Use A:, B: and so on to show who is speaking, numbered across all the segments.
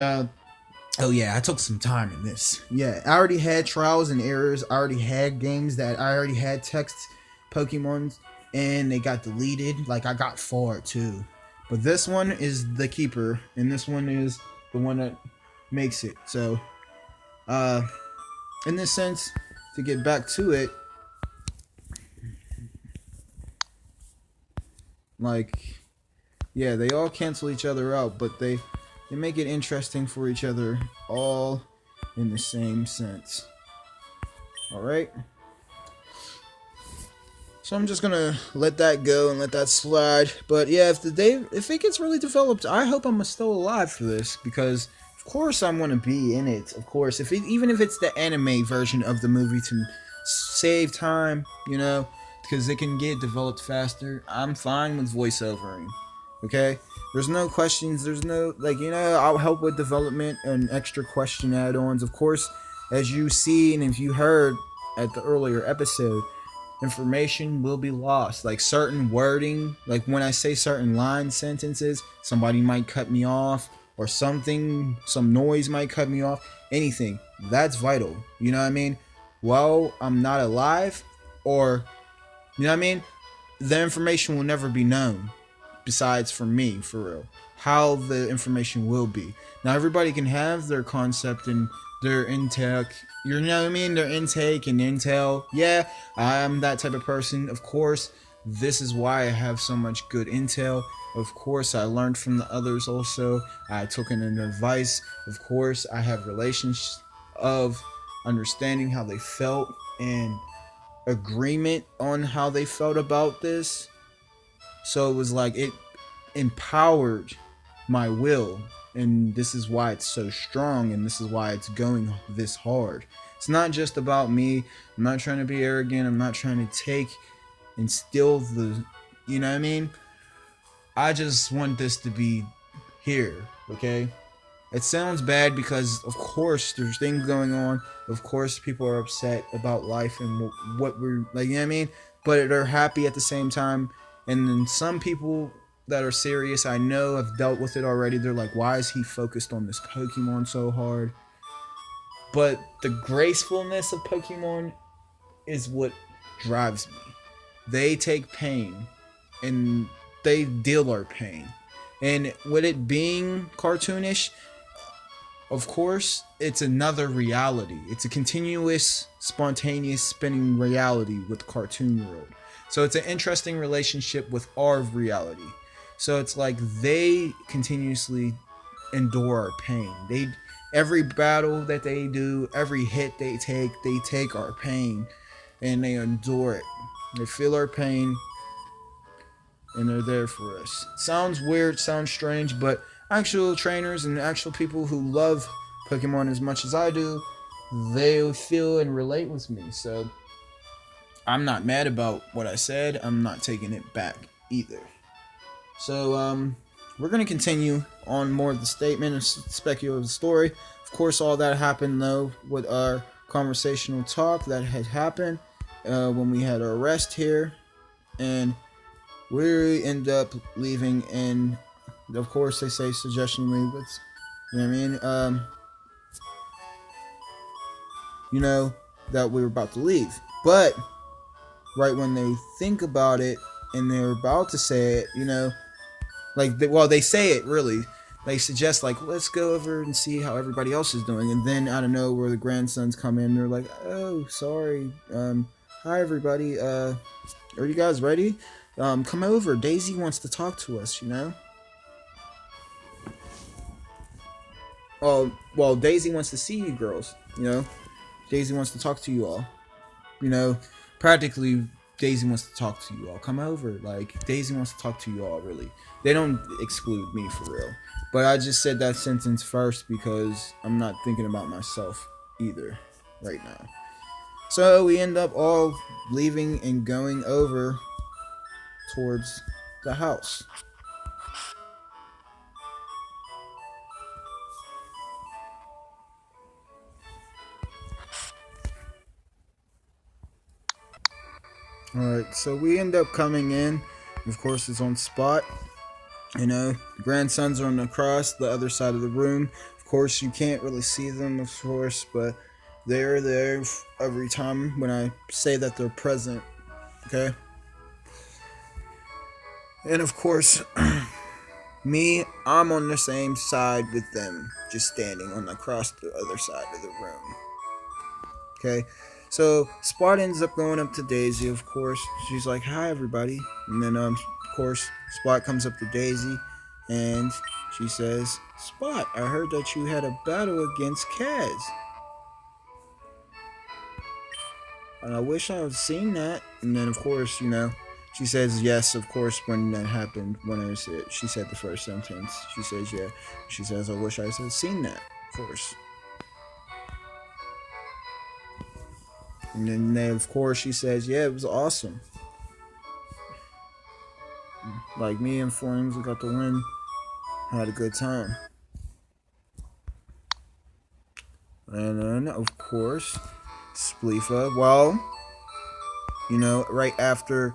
A: Uh, oh yeah, I took some time in this. Yeah, I already had trials and errors. I already had games that I already had text Pokemons, and they got deleted. Like I got far too, but this one is the keeper, and this one is the one that makes it. So, uh, in this sense, to get back to it, like yeah, they all cancel each other out, but they make it interesting for each other, all in the same sense. All right. So I'm just gonna let that go and let that slide. But yeah, if it gets really developed, I hope I'm still alive for this because of course I want to be in it. Of course, even if it's the anime version of the movie to save time, because it can get developed faster. I'm fine with voiceovering. Okay, there's no questions. There's no I'll help with development and extra question add-ons. Of course, as you see and if you heard at the earlier episode, information will be lost. Like certain wording, like when I say certain line sentences, somebody might cut me off, or some noise might cut me off. Anything that's vital. You know what I mean? Well, I'm not alive, or you know what I mean? The information will never be known, besides for me, for real. How the information will be. Now, everybody can have their concept and their intake, you know what I mean? Their intake and intel. Yeah, I'm that type of person. Of course, this is why I have so much good intel. Of course, I learned from the others also. I took in advice. Of course, I have relations of understanding how they felt and agreement on how they felt about this. So it was like it empowered my will, and this is why it's so strong, and this is why it's going this hard. It's not just about me. I'm not trying to be arrogant. I'm not trying to take and steal the, you know what I mean? I just want this to be here, okay? It sounds bad because, of course, there's things going on. Of course, people are upset about life and what we're like, you know what I mean? But they're happy at the same time. And then some people that are serious, I know have dealt with it already. They're like, why is he focused on this Pokemon so hard? But the gracefulness of Pokemon is what drives me. They take pain and they deal our pain. And with it being cartoonish, of course, it's another reality. It's a continuous, spontaneous spinning reality with the cartoon world. So it's an interesting relationship with our reality. So it's like they continuously endure our pain. Every battle that they do, every hit they take our pain and they endure it. They feel our pain and they're there for us. Sounds weird, sounds strange, but actual trainers and actual people who love Pokemon as much as I do, they feel and relate with me. So I'm not mad about what I said. I'm not taking it back either. So we're gonna continue on more of the statement and speculative story. Of course, all that happened though with our conversational talk that had happened when we had our rest here, and we end up leaving. And of course, they say suggestion leave. But you know what I mean? You know that we were about to leave, but right when they think about it and they're about to say it, they say it really. They suggest like, let's go over and see how everybody else is doing, and then out of nowhere the grandsons come in. They're like, oh, sorry, hi everybody, are you guys ready? Come over. Daisy wants to talk to us. Oh, well, Daisy wants to see you girls. Daisy wants to talk to you all. You know, practically Daisy wants to talk to you all. Come over. Like, Daisy wants to talk to you all, really. They don't exclude me for real. But I just said that sentence first because I'm not thinking about myself either right now. So we end up all leaving and going over towards the house. Alright, so we end up coming in. Of course, it's on spot. The grandsons are on across the other side of the room. Of course, you can't really see them, of course, but they're there every time when I say that they're present. Okay, and of course, me, I'm on the same side with them, just standing on across the other side of the room. Okay, so Spot ends up going up to Daisy. Of course, she's like, "Hi, everybody," and then of course, Spot comes up to Daisy, and she says, "Spot, I heard that you had a battle against Kaz, and I wish I had seen that." And then, of course, she says yes, of course, when that happened. She said the first sentence, she says yeah. She says, "I wish I had seen that," of course. And then, of course, she says, "Yeah, it was awesome. Like, me and Flames, we got to win. Had a good time." And then, of course, Spleefa, well, right after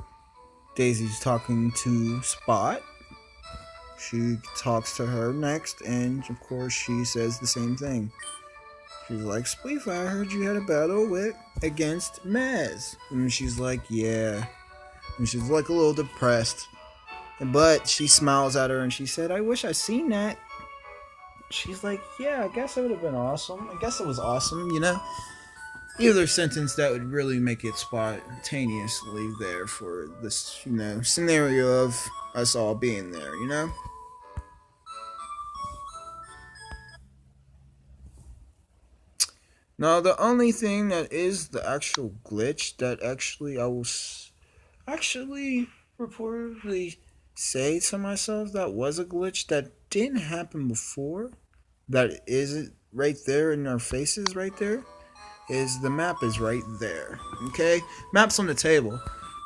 A: Daisy's talking to Spot, she talks to her next, and of course, she says the same thing. She's like, "Spleefa, I heard you had a battle against Maz." And she's like, "Yeah." And she's like a little depressed. But she smiles at her and she said, "I wish I seen that." She's like, "Yeah, I guess it would have been awesome. I guess it was awesome. Either sentence that would really make it spontaneously there for this, scenario of us all being there. Now, the only thing that is the actual glitch that actually I will actually reportedly say to myself that was a glitch that didn't happen before, that isn't right there in our faces right there, is the map is right there. Okay? Map's on the table.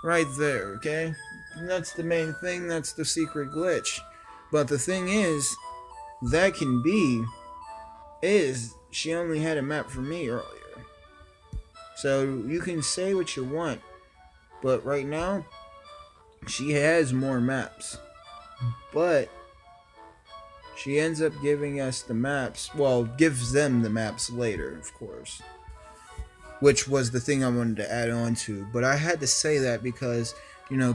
A: Right there, okay? And that's the main thing, that's the secret glitch. But the thing is, that can be, is she only had a map for me earlier. So you can say what you want, but right now, she has more maps. But she ends up giving us the maps, well, gives them the maps later, of course. Which was the thing I wanted to add on to. But I had to say that because,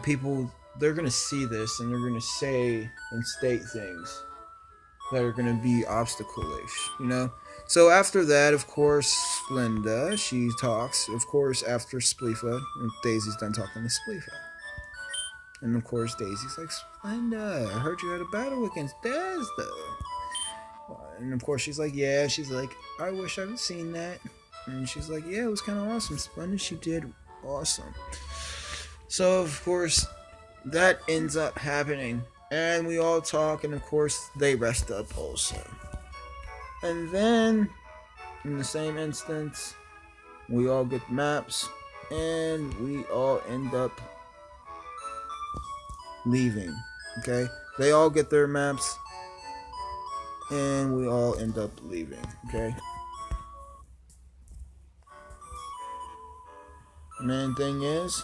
A: people, they're going to see this and they're going to say and state things that are going to be obstacle-ish. So after that, of course, Splenda, she talks, of course, after Spleefa, and Daisy's done talking to Spleefa. And of course, Daisy's like, "Splenda, I heard you had a battle against Daz, though." And of course, she's like, "Yeah." She's like, "I wish I'd seen that." And she's like, "Yeah, it was kind of awesome. Splenda, she did awesome." So, of course, that ends up happening. And we all talk, and of course, they rest up also. And then, in the same instance, we all get maps, and we all end up leaving. Okay? They all get their maps, and we all end up leaving. Okay? Main thing is,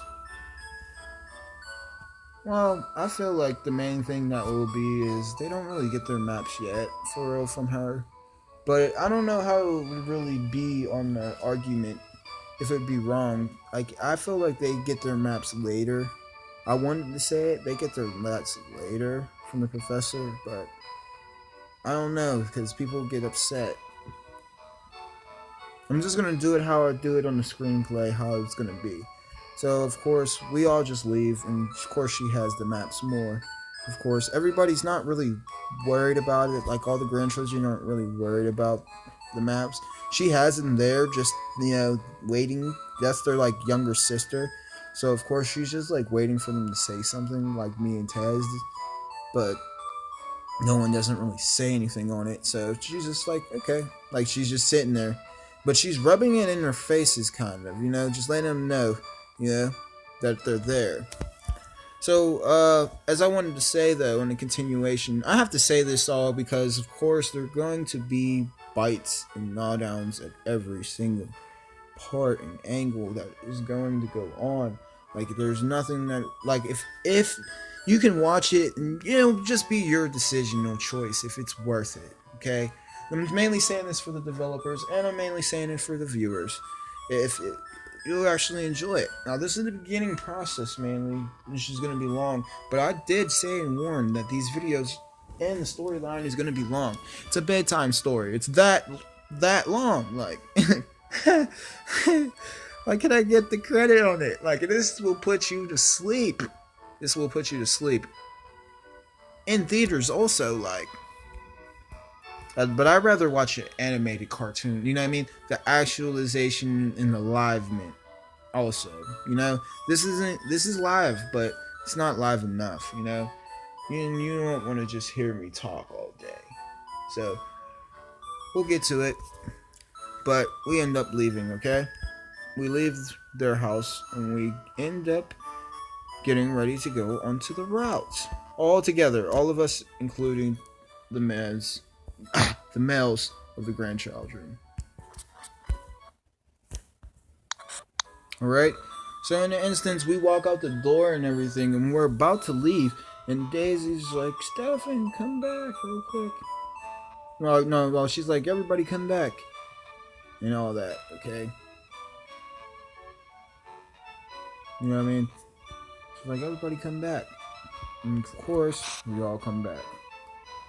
A: well, I feel like the main thing that will be is they don't really get their maps yet, for real, from her. But I don't know how it would really be on the argument, if it'd be wrong. Like, I feel like they get their maps later. I wanted to say it, they get their maps later from the professor, but I don't know, because people get upset. I'm just going to do it how I do it on the screenplay, how it's going to be. So, of course, we all just leave, and of course she has the maps more. Of course, everybody's not really worried about it. Like, all the grandchildren aren't really worried about the maps. She has them there, just, waiting. That's their, younger sister. So, of course, she's just, waiting for them to say something, like me and Tez. But no one doesn't really say anything on it. So, she's just okay. She's just sitting there. But she's rubbing it in their faces, kind of, just letting them know, that they're there. So, as I wanted to say, though, in the continuation, I have to say this all because, of course, there are going to be bites and gnawdowns at every single part and angle that is going to go on. There's nothing that, if you can watch it and, just be your decisional choice if it's worth it, okay? I'm mainly saying this for the developers, and I'm mainly saying it for the viewers. If it, you'll actually enjoy it. Now, this is the beginning process mainly, which is going to be long, but I did say and warn that these videos and the storyline is going to be long. It's a bedtime story. It's that long. Like, why can I get the credit on it? Like, this will put you to sleep. This will put you to sleep. In theaters, also, like. But I'd rather watch an animated cartoon. You know what I mean? The actualization and the livement. Also, you know, this is live, but it's not live enough. You know, you don't want to just hear me talk all day. So we'll get to it. But we end up leaving. Okay, we leave their house and we end up getting ready to go onto the route. All together, all of us, including the males, the males of the grandchildren. All right. So in the instance, we walk out the door and everything, and we're about to leave, and Daisy's like, "Stefan, come back real quick." No, no, well, she's like, "Everybody, come back," and all that. Okay. You know what I mean? She's like, "Everybody, come back," and of course, we all come back.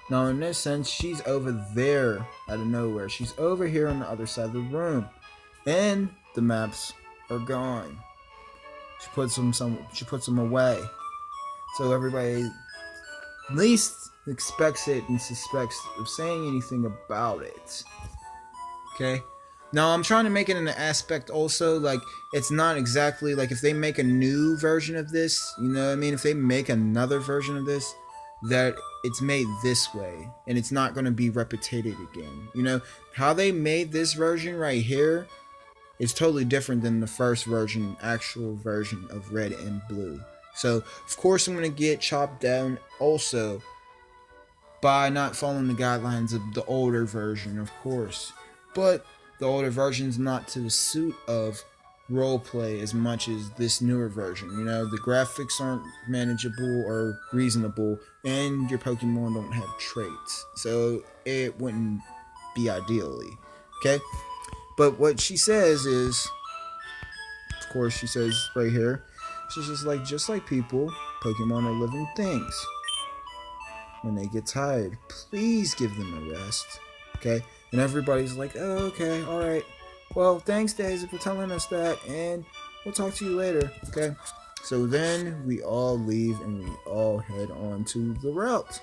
A: Now, in this sense, she's over there out of nowhere. She's over here on the other side of the room, and the maps are gone. She puts them away, so everybody at least expects it and suspects of saying anything about it. Okay. Now I'm trying to make it an aspect also, like it's not exactly like if they make a new version of this, you know what I mean? If they make another version of this, that it's made this way and it's not going to be repeated again. You know how they made this version right here is totally different than the first version, actual version of Red and Blue. So of course I'm going to get chopped down also by not following the guidelines of the older version, of course. But the older version's not to the suit of roleplay as much as this newer version. You know, the graphics aren't manageable or reasonable, and your Pokemon don't have traits. So it wouldn't be ideally. Okay? But what she says is, of course, she says right here, she's just like people, Pokemon are living things. When they get tired, please give them a rest. Okay? And everybody's like, oh, okay, alright. Well, thanks, Daisy, for telling us that, and we'll talk to you later. Okay? So then we all leave and we all head on to the route.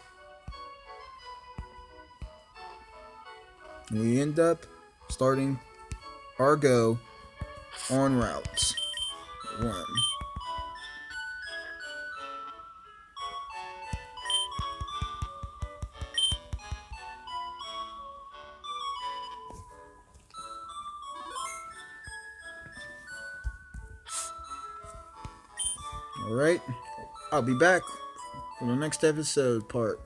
A: And we end up starting our go on route 1. Alright, I'll be back for the next episode part.